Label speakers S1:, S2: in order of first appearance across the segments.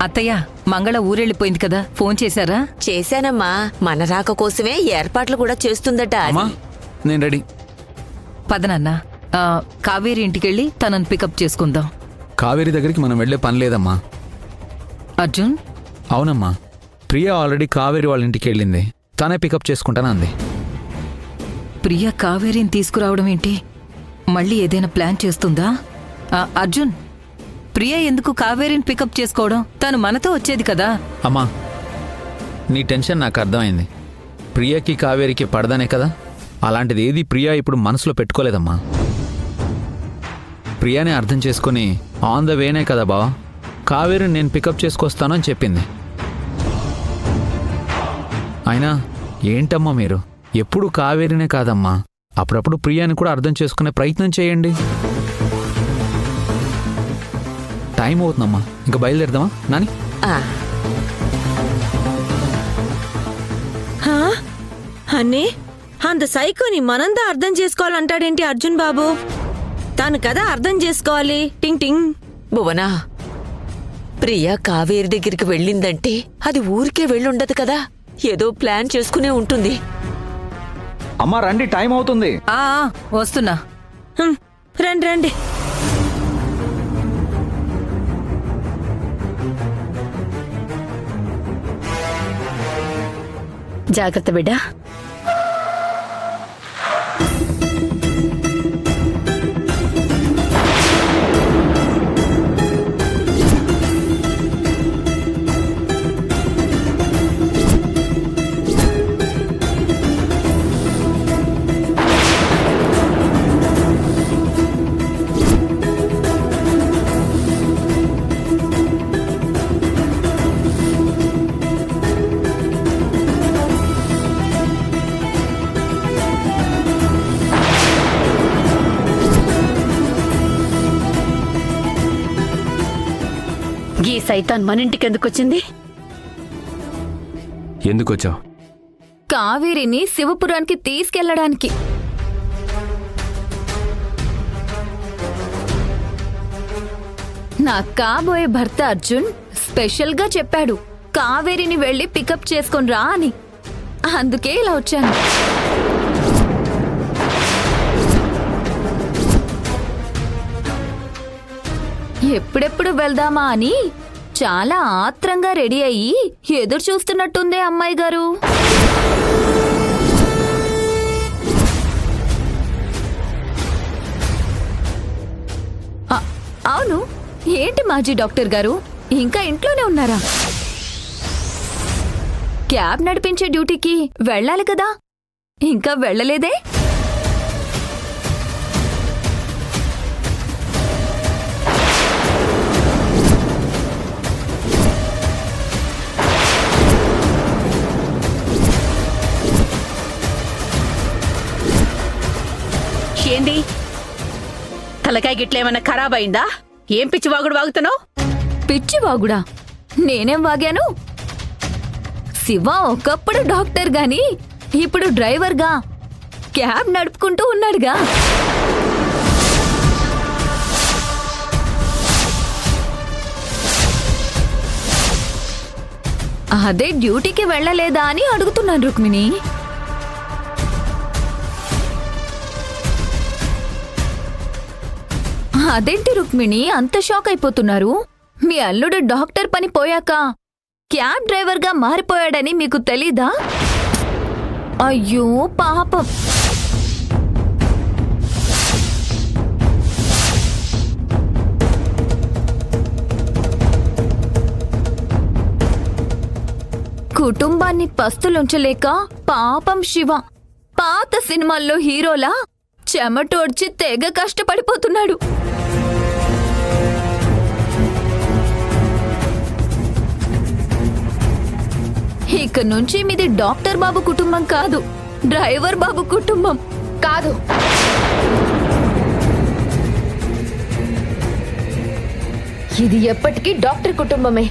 S1: అత్తయ్య, మంగళ ఊరెళ్ళిపోయింది కదా, ఫోన్ చేశారా?
S2: చేశానమ్మా. మన రాక కోసమే ఏర్పాట్లు కూడా చేస్తుందట.
S3: అమ్మా నేను రెడీ.
S1: పదనన్నా, కావేరి ఇంటికెళ్ళి తనని పికప్ చేసుకుందాం.
S3: కావేరి దగ్గరికి మనం వెళ్లే పని లేదమ్మా.
S1: అర్జున్,
S3: అవునమ్మా, ప్రియా ఆల్రెడీ కావేరి వాళ్ళ ఇంటికి వెళ్ళింది. తనే పికప్ చేసుకుంటానంది.
S1: ప్రియ కావేరిని తీసుకురావడం ఏంటి? మళ్ళీ ఏదైనా ప్లాన్ చేస్తుందా? అర్జున్, ప్రియ ఎందుకు కావేరిని పికప్ చేసుకోవడం? తను మనతో వచ్చేది కదా.
S3: అమ్మా, నీ టెన్షన్ నాకు అర్థమైంది. ప్రియకి కావేరికి పడదనే కదా. అలాంటిది ఏది ప్రియా ఇప్పుడు మనసులో పెట్టుకోలేదమ్మా. ప్రియానే అర్థం చేసుకుని ఆన్ ద వేనే కదా బావా కావేరిని నేను పికప్ చేసుకొస్తాను అని చెప్పింది. అయినా ఏంటమ్మా మీరు ఎప్పుడు కావేరినే కాదమ్మా, అప్పుడప్పుడు ప్రియాని కూడా అర్థం చేసుకునే ప్రయత్నం చేయండి. టైం అవుతుందమ్మా, ఇంకా బయలుదేరదామా నాని?
S4: అన్నీ అంత సైకోని మనందా అర్థం చేసుకోవాలంటాడేంటి అర్జున్ బాబు? తాను కదా అర్థం చేసుకోవాలి. టింగ్ టింగ్.
S2: భువనా, ప్రియా కావేరి దగ్గరికి వెళ్ళిందంటే అది ఊరికే వెళ్ళుండదు కదా, ఏదో ప్లాన్ చేసుకునే ఉంటుంది.
S3: అమ్మా రండి, టైం అవుతుంది.
S1: వస్తున్నా.
S4: రండి రండి.
S5: జాగ్రత్త బిడ్డ. ఈ సైతాన్ మన ఇంటికి ఎందుకొచ్చింది?
S3: ఎందుకొచ్చావు?
S5: కావేరిని శివపురానికి తీసుకెళ్లడానికి. నా కాబోయే భర్త అర్జున్ స్పెషల్ గా చెప్పాడు కావేరిని వెళ్లి పికప్ చేసుకొని రా అని. అందుకే ఇలా వచ్చాను. ఎప్పుడెప్పుడు వెళ్దామా అని చాలా ఆత్రంగా రెడీ అయ్యి ఎదురు చూస్తున్నట్టుందే అమ్మాయి గారు. అవును, ఏంటి మాజీ డాక్టర్ గారు ఇంకా ఇంట్లోనే ఉన్నారా? క్యాబ్ నడిపించే డ్యూటీకి వెళ్ళాలి కదా, ఇంకా వెళ్ళలేదే?
S6: ఏంది తలకాయ గిట్లేమన్నా ఖరాబ్ అయిందా? ఏం పిచ్చి వాగుడు వాగుతున్నావు?
S5: పిచ్చి వాగుడా? నేనేం వాగాను? శివ ఒకప్పుడు డాక్టర్ గాని ఇప్పుడు డ్రైవర్గా క్యాబ్ నడుపుకుంటూ ఉన్నాడుగా. అదే డ్యూటీకి వెళ్ళలేదా అని అడుగుతున్నాను రుక్మిణి. అదేంటి రుక్మిణి అంత షాక్ అయిపోతున్నారు? మీ అల్లుడు డాక్టర్ పని పోయాక క్యాబ్ డ్రైవర్గా మారిపోయాడని మీకు తెలీదా? అయ్యో పాపం. కుటుంబాన్ని పస్తులుంచలేక పాపం శివ పాత సినిమాల్లో హీరోలా చెమటోడ్చి తెగ కష్టపడిపోతున్నాడు. ఇక నుంచి మీది డాక్టర్ బాబు కుటుంబం కాదు, డ్రైవర్ బాబు కుటుంబం.
S7: కాదు, ఇది ఎప్పటికీ డాక్టర్ కుటుంబమే.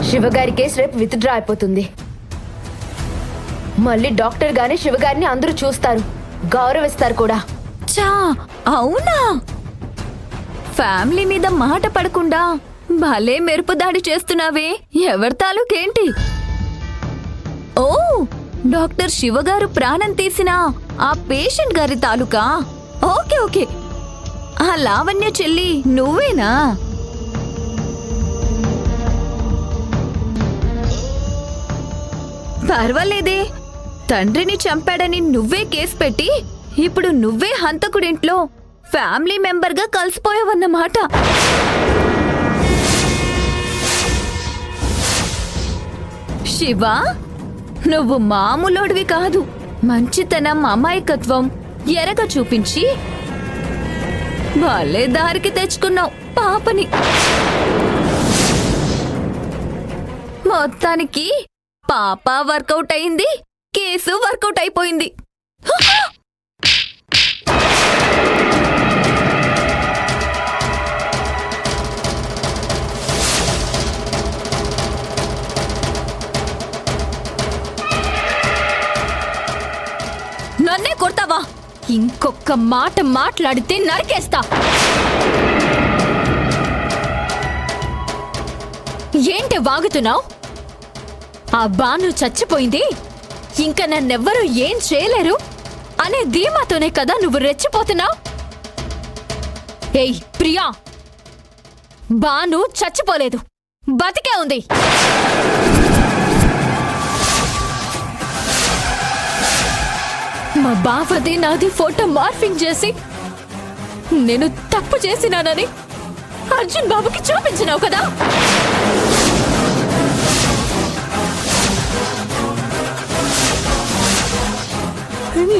S7: శివగారి కేసు రేపు విత్డ్రా అయిపోతుంది. మళ్ళీ డాక్టర్ గానే శివగారిని అందరూ చూస్తారు, గౌరవిస్తారు కూడా.
S5: చా అవునా? ఫ్యామిలీ మీద మాట పడకుండా భలే మెరుపు దాడి చేస్తున్నావే, ఎవరి తాలూకేంటి? ఓ, డాక్టర్ శివగారు ప్రాణం తీసిన ఆ పేషెంట్ గారి తాలూకా. ఓకే ఓకే, ఆ లావణ్య చెల్లి నువ్వేనా? పర్వాలేదే, తండ్రిని చంపాడని నువ్వే కేసు పెట్టి ఇప్పుడు నువ్వే హంతకుడింట్లో ఫ్యామిలీ మెంబర్గా కలిసిపోయావన్నమాట. శివ, నువ్వు మామూలోడివి కాదు. మంచితనం, అమాయకత్వం ఎరగ చూపించి భలే దారికి తెచ్చుకున్నావు పాపని. మొత్తానికి పాప వర్కౌట్ అయింది, కేసు వర్కౌట్ అయిపోయింది. నన్నే కొడతావా? ఇంకొక మాట మాట్లాడితే నరికేస్తా. ఏంటి వాగుతున్నావు? ఆ బాను చచ్చిపోయింది, ఇంకా నన్నెవ్వరూ ఏం చేయలేరు అనే ధీమాతోనే కదా నువ్వు రెచ్చిపోతున్నావు. ఏయ్ ప్రియా, బాను చచ్చిపోలేదు, బతికే ఉంది. మా బావది నాది ఫోటో మార్ఫింగ్ చేసి నేను తప్పు చేసినానని అర్జున్ బాబుకి చూపించినావు కదా.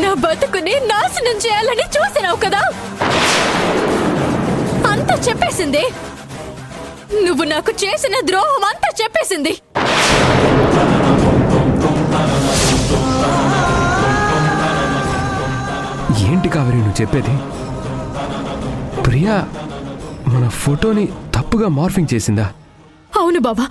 S5: నా బతుకుని నాశనం చేయాలని చూసినావు కదా. అంతా చెప్పేసింది, నువ్వు నాకు చేసిన ద్రోహం అంతా చెప్పేసింది.
S8: ఏంటి కావేరి నువ్వు చెప్పేది? ప్రియా మన ఫోటోని తప్పుగా మార్ఫింగ్ చేసిందా?
S5: అవును బాబా,